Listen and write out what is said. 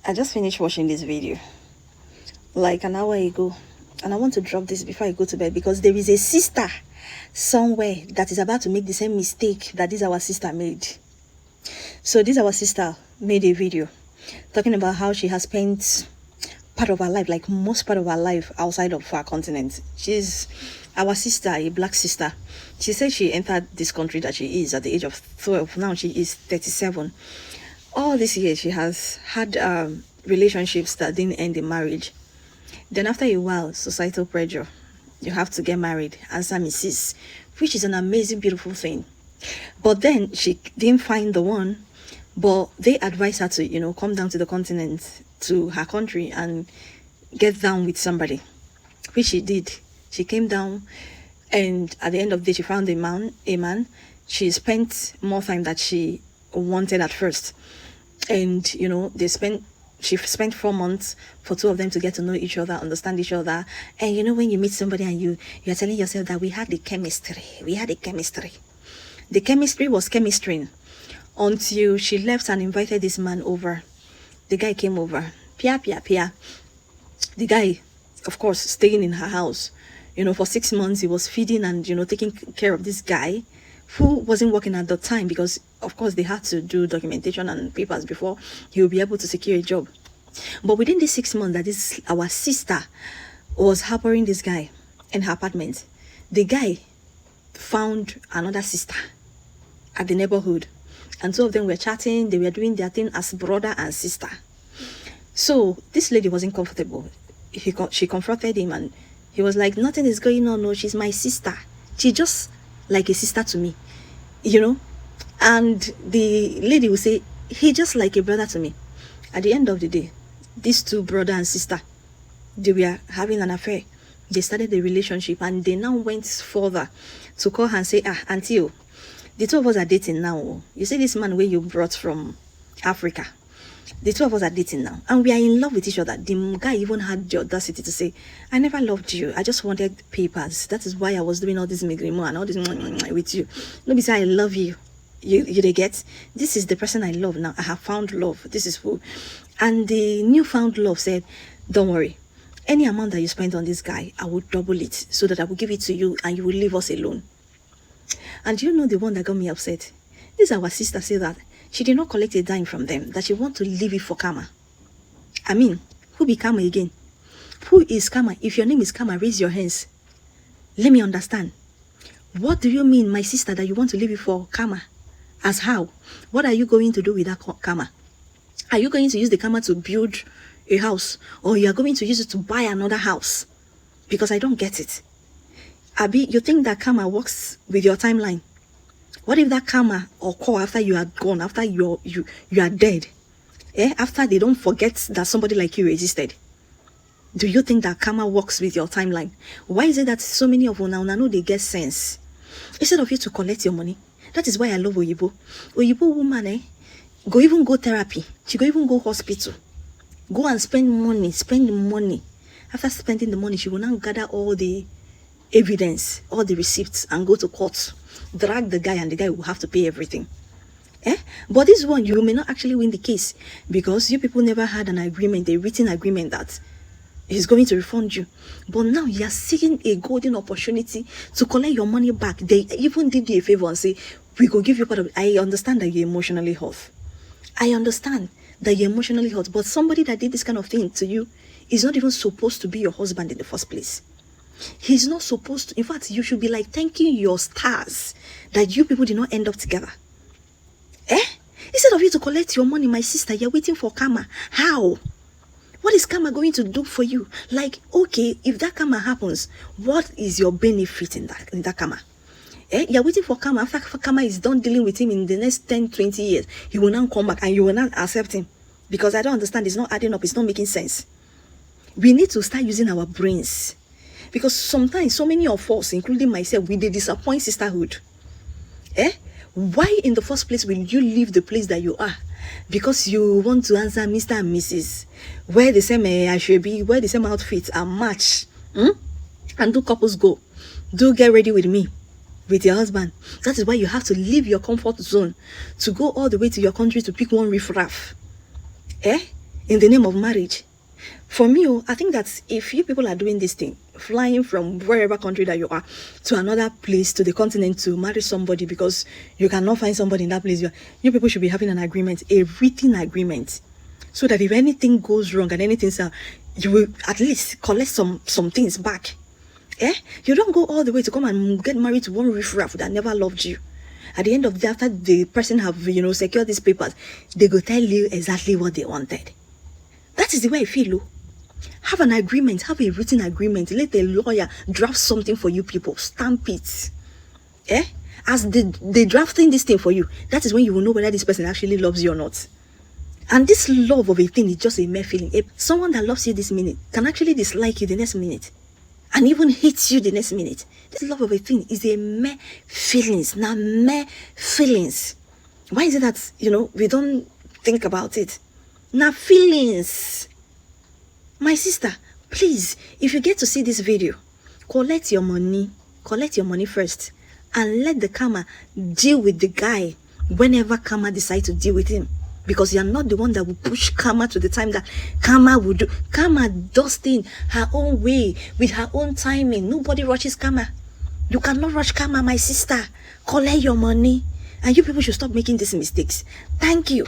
I just finished watching this video like an hour ago, and I want to drop this before I go to bed because there is a sister somewhere that is about to make the same mistake that this our sister made. So this our sister made a video talking about how she has spent part of her life, like most part of her life, outside of our continent. She's our sister, a black sister. She said she entered this country that she is at the age of 12. Now she is 37. All this year she has had relationships that didn't end in marriage. Then after a while, societal pressure, you have to get married, answer Mrs., which is an amazing, beautiful thing. But then she didn't find the one, but they advised her to, come down to the continent, to her country, and get down with somebody, which she did. She came down, and at the end of the day, she found a man. She spent more time that she wanted at first. And, she spent 4 months for two of them to get to know each other, understand each other. And when you meet somebody and you're telling yourself that we had the chemistry. The chemistry was chemistry until she left and invited this man over. The guy came over. Pia. The guy, of course, staying in her house. For 6 months, he was feeding and, taking care of this guy who wasn't working at the time because, of course, they had to do documentation and papers before he would be able to secure a job. But within these 6 months that our sister was harboring this guy in her apartment, the guy found another sister at the neighborhood. And two of them were chatting. They were doing their thing as brother and sister. So this lady wasn't comfortable. She confronted him and he was like, nothing is going on. No, she's my sister. She's just like a sister to me, And the lady will say, he just like a brother to me. At the end of the day, these two brother and sister, they were having an affair. They started the relationship and they now went further to call her and say, auntie, the two of us are dating now. You see this man where you brought from Africa. The two of us are dating now. And we are in love with each other. The guy even had the audacity to say, I never loved you. I just wanted papers. That is why I was doing all this migrimo and all this with you. Nobody say I love you. You they get? This is the person I love now. I have found love. This is who. And the newfound love said, don't worry. Any amount that you spend on this guy, I will double it so that I will give it to you and you will leave us alone. And you know the one that got me upset? This our sister said that she did not collect a dime from them, that she want to leave it for Kama. I mean, who be Kama again? Who is Kama? If your name is Kama, raise your hands. Let me understand. What do you mean, my sister, that you want to leave it for Kama? As how? What are you going to do with that Kama? Are you going to use the Kama to build a house? Or you are going to use it to buy another house? Because I don't get it. Abi, you think that Kama works with your timeline? What if that karma occur after you are gone, after you are dead? After they don't forget that somebody like you existed? Do you think that karma works with your timeline? Why is it that so many of you now know they get sense? Instead of you to collect your money, that is why I love Oyibo. Oyibo woman, go therapy. She go even go hospital. Go and spend money. After spending the money, she will now gather all the evidence, all the receipts, and go to court. Drag the guy and the guy will have to pay everything. But this one, you may not actually win the case because you people never had an agreement, a written agreement that he's going to refund you. But now you are seeking a golden opportunity to collect your money back. They even did you a favor and say, we go give you part of it. I understand that you're emotionally hurt. But somebody that did this kind of thing to you is not even supposed to be your husband in the first place. He's not supposed to. In fact, you should be like thanking your stars that you people did not end up together. Instead of you to collect your money, my sister, you're waiting for karma. How? What is karma going to do for you? Like, okay, if that karma happens, what is your benefit in that karma? You're waiting for karma. After karma is done dealing with him in the next 10, 20 years, he will now come back and you will not accept him. Because I don't understand. It's not adding up. It's not making sense. We need to start using our brains. Because sometimes, so many of us, including myself, we disappoint sisterhood. Why in the first place will you leave the place that you are? Because you want to answer Mr. and Mrs. Wear the same Ashebi, wear the same outfits and match. And do couples go. Do get ready with me, with your husband. That is why you have to leave your comfort zone to go all the way to your country to pick one riffraff. in the name of marriage. For me, I think that if you people are doing this thing, flying from wherever country that you are to another place, to the continent, to marry somebody because you cannot find somebody in that place, you people should be having an agreement, a written agreement, so that if anything goes wrong and anything's you will at least collect some things back. You don't go all the way to come and get married to one riffraff that never loved you. At the end of the day, after the person have secured these papers, they go tell you exactly what they wanted. That is the way I feel. Have an agreement, have a written agreement. Let a lawyer draft something for you people, stamp it. As they drafting this thing for you, that is when you will know whether this person actually loves you or not. And this love of a thing is just a mere feeling. Someone that loves you this minute can actually dislike you the next minute, and even hate you the next minute. This love of a thing is a mere feelings. Now, mere feelings. Why is it that, we don't think about it? Now, feelings. My sister, please, if you get to see this video, collect your money first, and let the karma deal with the guy whenever karma decides to deal with him. Because you are not the one that will push karma to the time that karma will do. Karma does things her own way, with her own timing. Nobody rushes karma. You cannot rush karma, my sister. Collect your money. And you people should stop making these mistakes. Thank you.